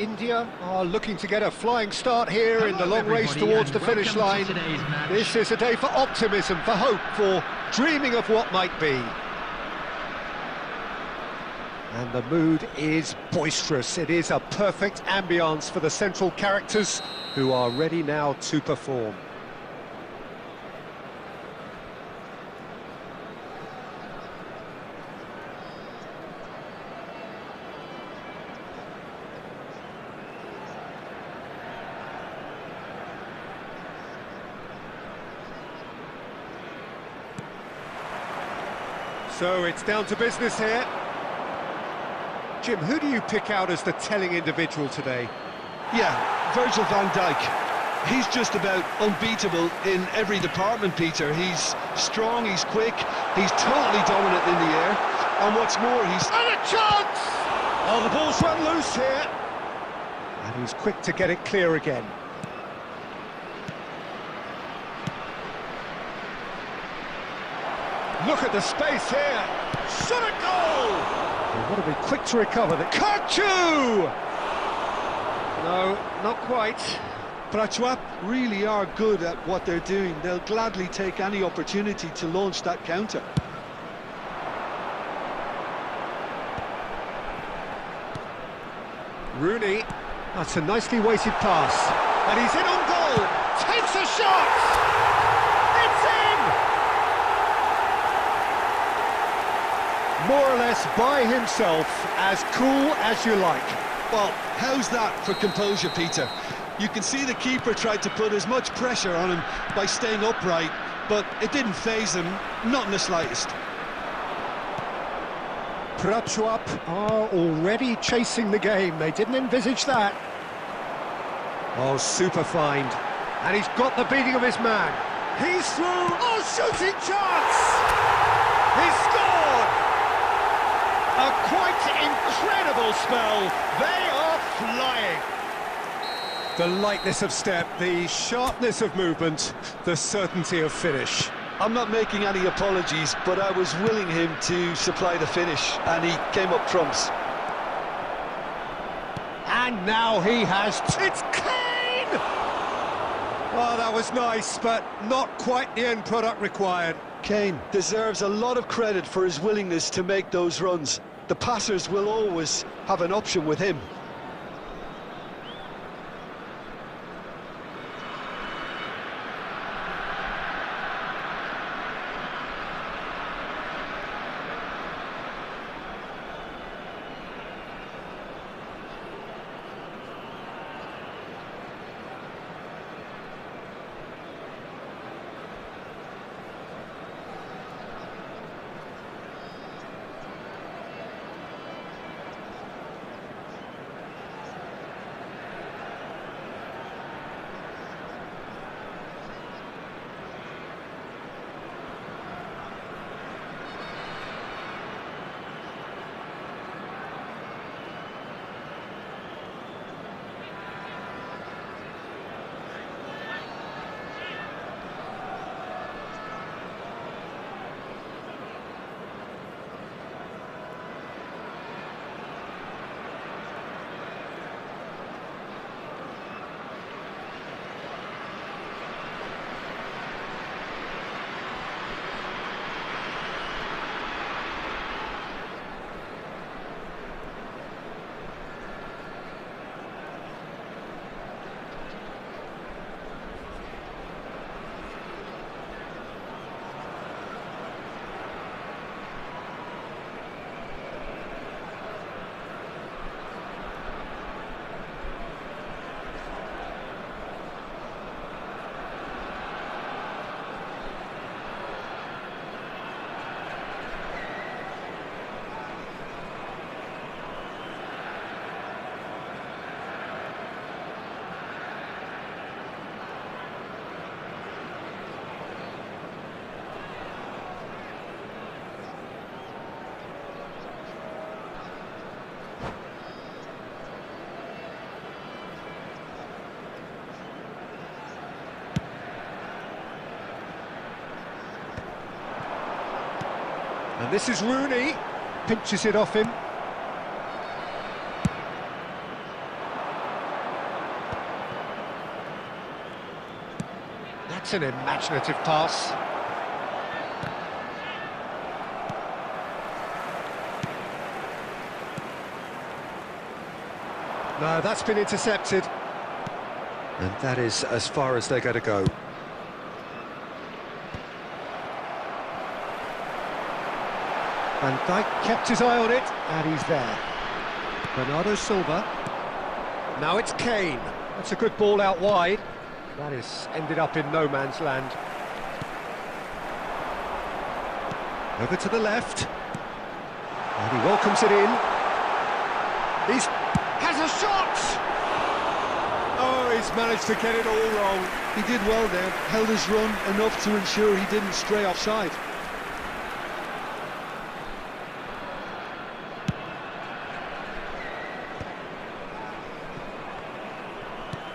India are looking to get a flying start here in the long race towards the finish line. This is a day for optimism, for hope, for dreaming of what might be. And the mood is boisterous. It is a perfect ambience for the central characters who are ready now to perform. So it's down to business here. Jim, who do you pick out as the telling individual today? Yeah, Virgil van Dijk. He's just about unbeatable in every department, Peter. He's strong, he's quick, he's totally dominant in the air. And what's more, he's... And a chance! Oh, the ball's run loose here. And he's quick to get it clear again. Look at the space here. Shot a goal! They've got to be quick to recover. The Kachu! No, not quite. Prachuap really are good at what they're doing. They'll gladly take any opportunity to launch that counter. Rooney, that's a nicely weighted pass. And he's in on goal, takes a shot! It's in! More or less by himself, as cool as you like. Well, how's that for composure, Peter? You can see the keeper tried to put as much pressure on him by staying upright, but it didn't faze him, not in the slightest. Prachuap are already chasing the game. They didn't envisage that. Oh, super find. And he's got the beating of his man. He's through. Oh, shooting chance! He's scored! A quite incredible spell. They are flying. The lightness of step, the sharpness of movement, the certainty of finish. I'm not making any apologies, but I was willing him to supply the finish, and he came up trumps. And now he has... It's Kane! Oh, that was nice, but not quite the end product required. Kane deserves a lot of credit for his willingness to make those runs. The passers will always have an option with him. And this is Rooney, pinches it off him. That's an imaginative pass. No, that's been intercepted. And that is as far as they're going to go. Van Dijk kept his eye on it, and he's there. Bernardo Silva. Now it's Kane. That's a good ball out wide. That has ended up in no man's land. Over to the left. And he welcomes it in. Has a shot! Oh, he's managed to get it all wrong. He did well there, held his run enough to ensure he didn't stray offside.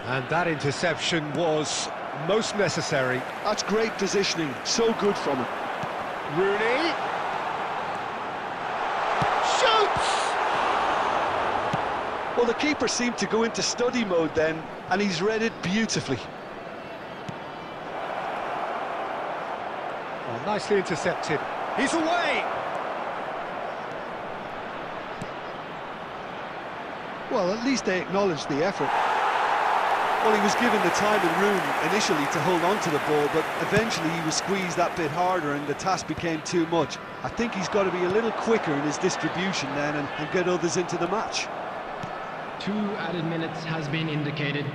And that interception was most necessary. That's great positioning, so good from him. Rooney. Shoots! Well, the keeper seemed to go into study mode then, and he's read it beautifully. Oh, nicely intercepted. He's away! Well, at least they acknowledged the effort. Well, he was given the time and room initially to hold on to the ball, but eventually he was squeezed that bit harder and the task became too much. I think he's got to be a little quicker in his distribution then and get others into the match. 2 added minutes has been indicated.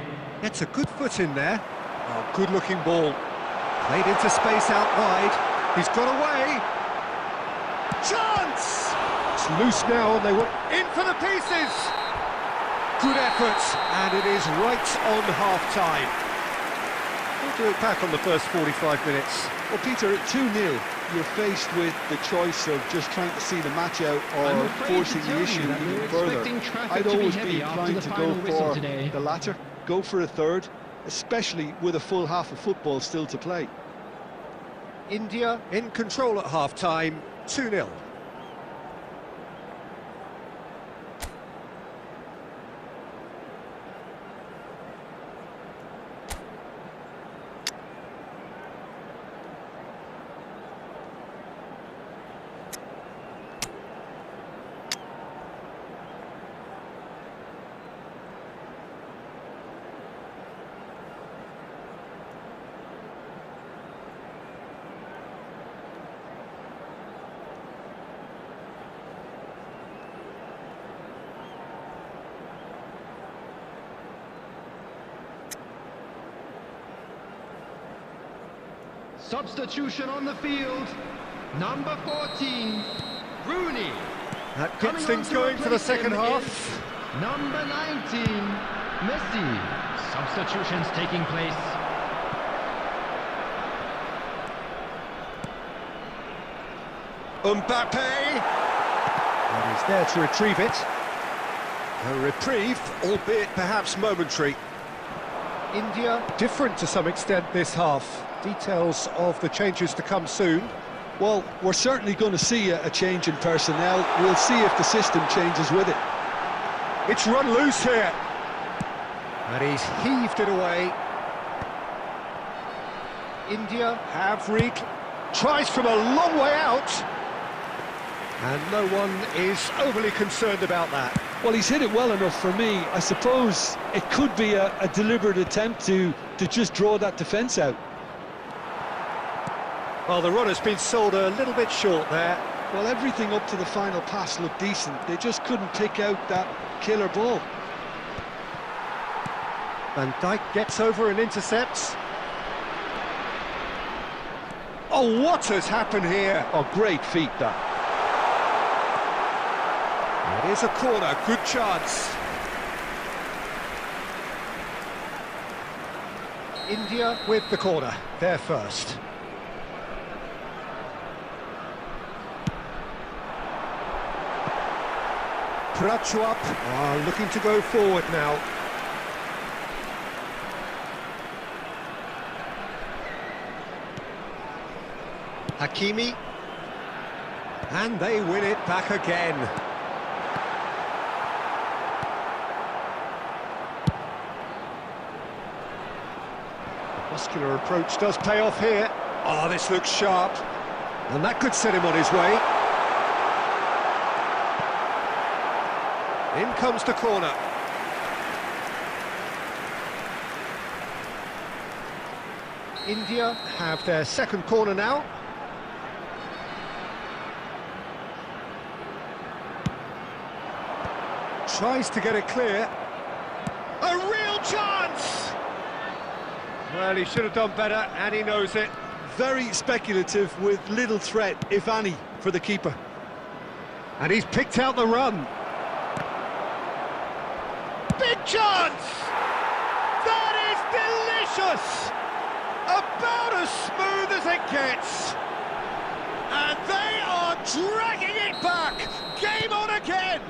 Gets a good foot in there. Oh, good-looking ball. Played into space out wide. He's got away. Chance! It's loose now and they were in for the pieces. Good effort, and it is right on half-time. We'll do it back on the first 45 minutes. Well, Peter, at 2-0, you're faced with the choice of just trying to see the match out or forcing the issue even further. I'd always be inclined to go for the latter, go for a third, especially with a full half of football still to play. India in control at half-time, 2-0. Substitution on the field. Number 14, Rooney. That gets things going for the second half. Number 19, Messi. Substitutions taking place. Mbappe. And he's there to retrieve it. A reprieve, albeit perhaps momentary. India different to some extent this half. Details of the changes to come soon. Well, we're certainly going to see a change in personnel. We'll see if the system changes with it. It's run loose here. And he's heaved it away. India have tries from a long way out. And no one is overly concerned about that. Well, he's hit it well enough for me. I suppose it could be a deliberate attempt to just draw that defence out. Well, the run has been sold a little bit short there. Well, everything up to the final pass looked decent. They just couldn't pick out that killer ball. Van Dijk gets over and intercepts. Oh, what has happened here? Oh, great feat, that. It is a corner, good chance. India with the corner, they're first. Prachuap looking to go forward now. Hakimi. And they win it back again. Muscular approach does pay off here. Oh, this looks sharp. And that could set him on his way. In comes the corner. India have their second corner now. Tries to get it clear. A real chance! Well, he should have done better, and he knows it. Very speculative with little threat, if any, for the keeper. And he's picked out the run. Big chance! That is delicious! About as smooth as it gets. And they are dragging it back. Game on again.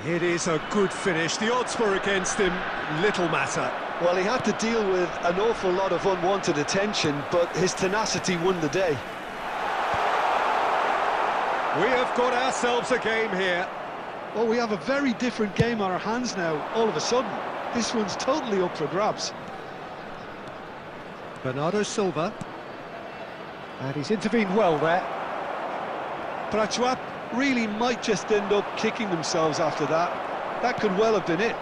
It is a good finish. The odds were against him. Little matter. Well, he had to deal with an awful lot of unwanted attention, but his tenacity won the day. We have got ourselves a game here. Well, we have a very different game on our hands now, all of a sudden. This one's totally up for grabs. Bernardo Silva. And he's intervened well there. Prachuap really might just end up kicking themselves after that. That could well have been it.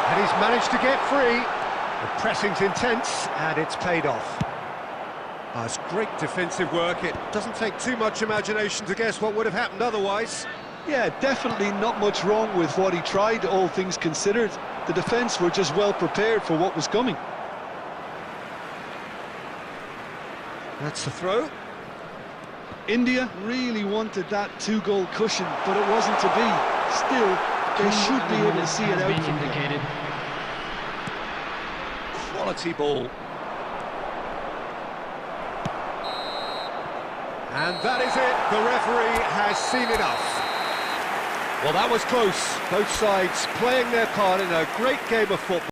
And he's managed to get free. The pressing's intense, and it's paid off. It's great defensive work. It doesn't take too much imagination to guess what would have happened otherwise. Yeah, definitely not much wrong with what he tried, all things considered. The defence were just well prepared for what was coming. That's the throw. India really wanted that 2-goal cushion, but it wasn't to be. Still, they should be able to see it out from here. Quality ball. And that is it. The referee has seen enough. Well, that was close. Both sides playing their part in a great game of football.